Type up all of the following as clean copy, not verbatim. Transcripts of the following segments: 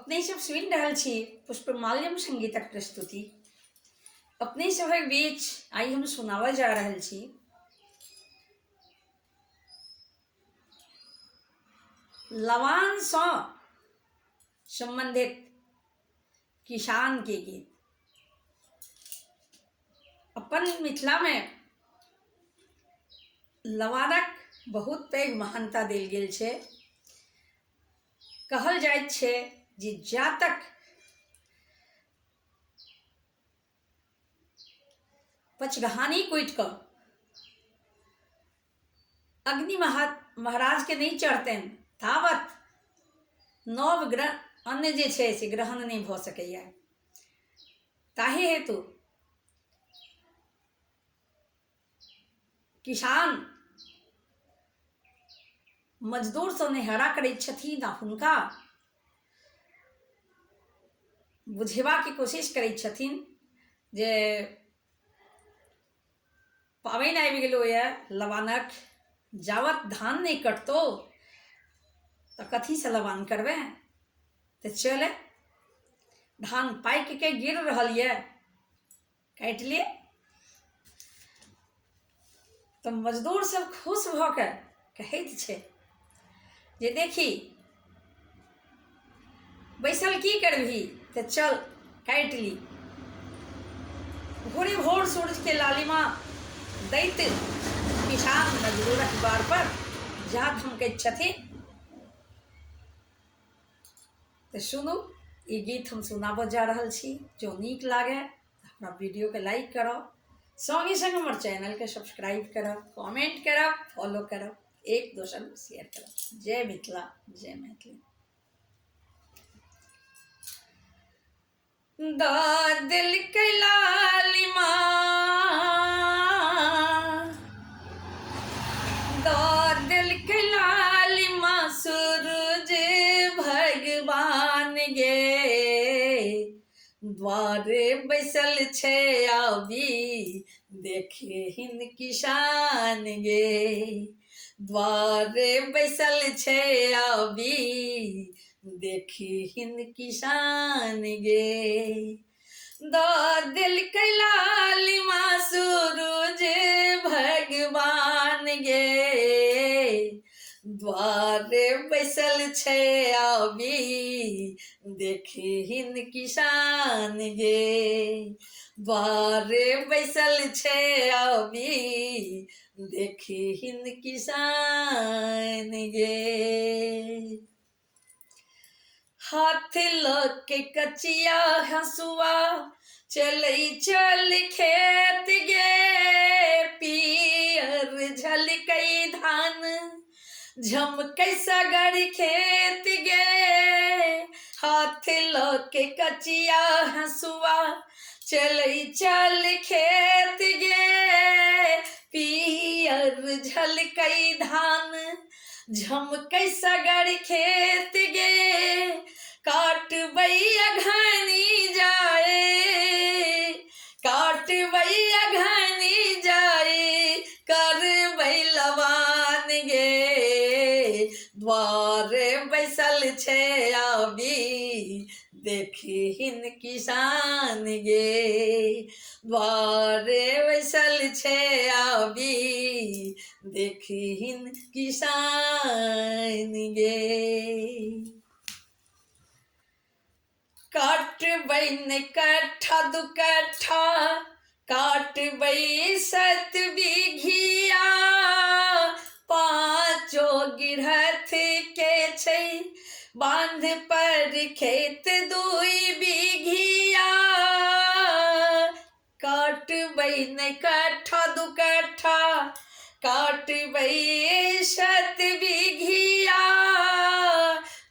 अपने सब सुनि रहल छी पुष्पमाल्यम संगीतक प्रस्तुति। अपने सभक बीच आई हम सुनावल जा रहल छी लवान सँ संबंधित किसान के गीत। अपन मिथिला में लवानक बहुत पैघ महानता देल गेल छै। कहल जाइत छै जे जा तक पचघानी कुटि कऽ अग्नि महाराज के नहीं चढ़तनि तावत नव ग्रह अन्न जे छै से ग्रहण नहीं भऽ सकैया। ताहि हेतु किसान मजदूर सँ नेहरा करैत छथिन आ हुनका बुझेबाक कोशिश करैत छथिन जे पाबनि आबि गेलो यऽ लवानक, जावत धान नहीं कटतो तो कथी से लवान करबे। तो चले धान पाकि के गिर रहल यऽ, काटि ले। तो मजदूर सब खुश भऽ के कहैत छै जे देखी बैसल की करबही, तो चल काटि ली। भोरे भोर सूरज के लालिमा दैत किसान मजदूरक द्वार पर जा धमकैत छथिन। तो सुनू ई गीत हम सुनाबऽ जा रहल छी। जो नीक लागे हमरा वीडियो के लाइक करब, संगे संग हमर चैनल के सब्सक्राइब करब, कमेंट करब, फॉलो करब, एक दोसर में शेयर करब। जय मिथिला, जय मैथिली। दिल के लालिमा दिल के लालिमा सूरज भगवान गे, द्वारे बैसल छै आबी देखे हिन किसान गे। द्वारे बैसल छै आबी देखी हिन किसान गे। दिल के लालिमा सूरज भगवान गे, द्वारे बैसल छै आबी देखी हिन किसान गे। द्वारे बैसल छै आबी देखी हिन किसान गे। हाथ लऽ के कचिया हसुआ चलै चल खेत गे। पियर झलकै धान झमकै सगर खेत गे। हाथ लऽ के कचिया हसुआ चलै चल खेत गे। पियर झलकै धान झमकै सगर खेत गे। काटबै अघनी जाए, काटबै अघनी जाए, करबै लवान गे। द्वारे बैसल छै आबी देखी हिन किसान गे। द्वारे बैसल छै आबी देखी हिन किसान गे। काटबै ने कट्ठा दू कट्ठा, काटबै 7 बीघिया। पाँचो गिरहथ के छै बांध पर खेत 2 बीघिया। काटबै ने कट्ठा दू कट्ठा, काटबै 7 बीघिया।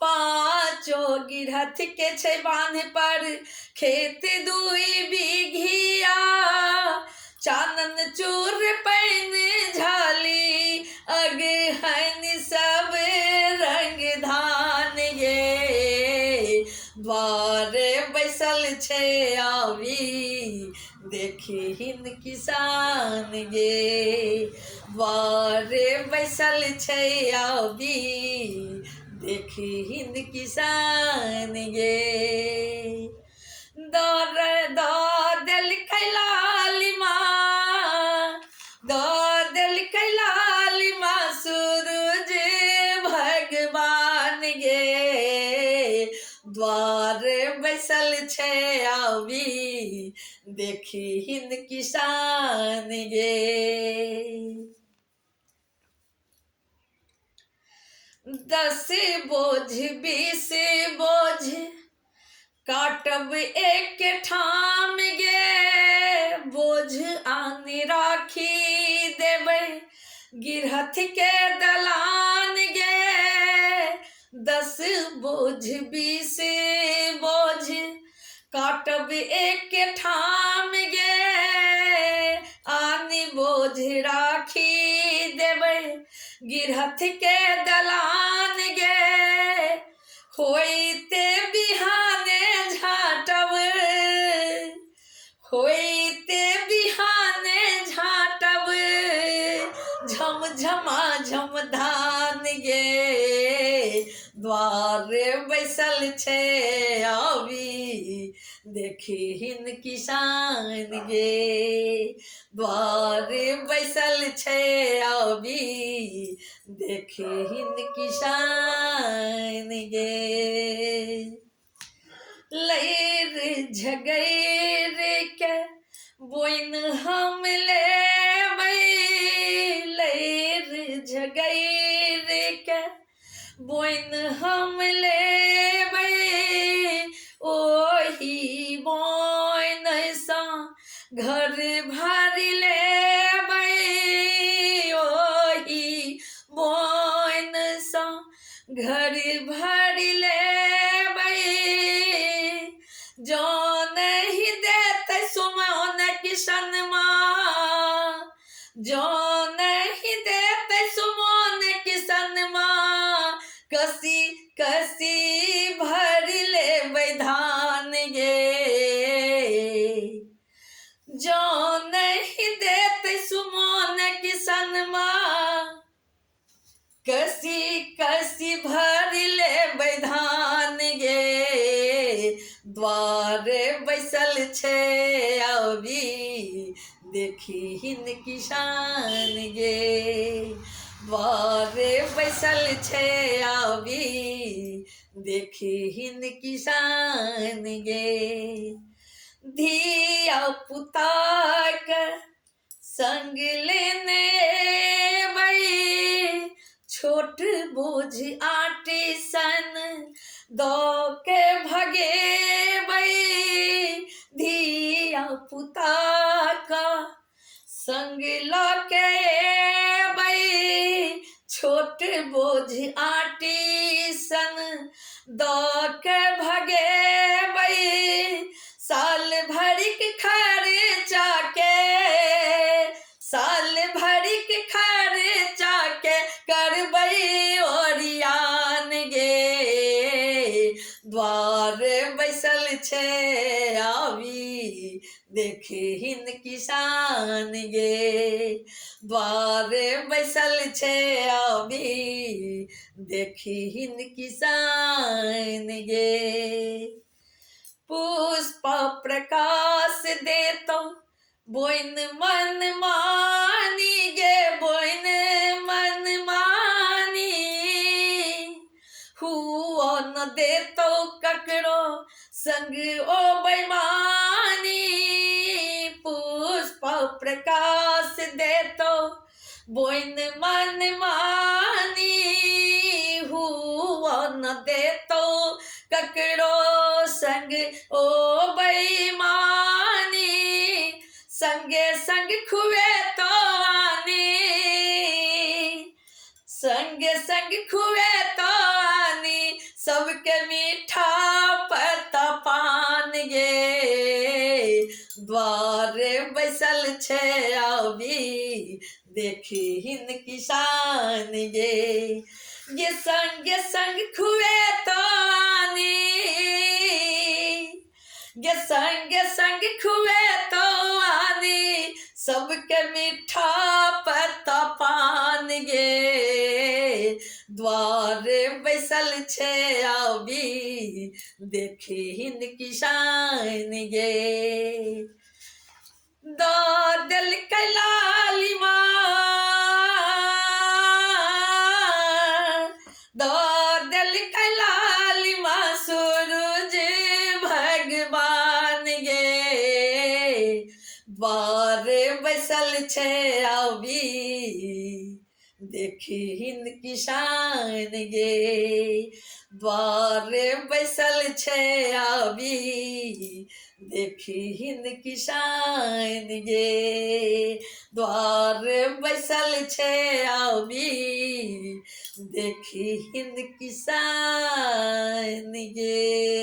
पाँचो गिरहथ के छै बांध पर खेत 2 बीघिया। चानन चूर पैन झाली अगहन सब रंग धान गे। द्वारे बैसल छै आबी देखी हिन किसान गे। द्वारे बैसल छै आबी देखी हिंद किसान गे दौर दिल कैलालिमा दिल कैलालिमा सूरज भगवान गे द्वार बैसल छे आवी देखी हिंद किसान गे 10 बोझ 20 बोझ काटब एक ठाम गे बोझ आनी राखी देबै गिरहथ के दलान गे 10 बोझ 20 बोझ काटब एक ठाम गे आनी बोझ राखी देबै गिरहथ के दलान गे होइते बिहाने झाटब होइते बिहाने झाटब झमझमा झमधान गे द्वार बैसल छे आवी देखी हिंद किसान गे द्वार बैसल छे आवी देखी हिंद किसान गे लैर झगैर के बोइन हम लेबै लैर झगैर के बोइन हम लेबै ओही बोइन सा घर भरि लेबै ओही बोइन सा घर भरि लेबै जो नहीं देते सुमन किसनमा जो नहीं देते सुमन किसनमा कसी कसी भर लेबै धान गे जो नहीं देते सुमन किसनमा कसी कसी भर लेबै धान गे द्वार बैसल छे आवी देखी हिंद किसान गे द्वार बैसल छे आवी देखी हिंद किसान गे धिया पुता के संग लेने बई छोट बोझ आटी सन दो के भगे बई धिया पुता का संग लके बई छोट बोझ आटी सन दो के भगे बई साल भरिक खर्चा के साल भरिक खर्चा के करबै ओरियान गे द्वार बैसल छे आवी देखी हिंद किसान गे द्वार बैसल छे आवी देखी हिंद किसान गे पुष्प प्रकाश देतो बोइन मन मानी गे बोइन मन मानी हुओ न देतो ककरो संग ओ बेईमानी पुष्प प्रकाश देतो बोइन मन मानी हुओ न देतो ककरो संग ओ बेईमानी संगे संग खुए तो आनी संगे संग खुए तो आनी सबके मीठा पत्ता पान गे द्वार बैसल छे आवी देखी हिंद किसान गे संगे संग खुए तो आनी गे संगे संग खुए तो आनी सबके मीठा पत्ता पान गे द्वार बैसल छे अभी देखी हिंद किसान गे दो दिल कैलाली दो दिल कैलाली सूरज भगवान गे बार बैसल छे अभी देखी हिंद किसान गे द्वार बैसल छे अभी देखी हिंद किसान गे द्वार बैसल छे अभी देखी हिंद किसान गे।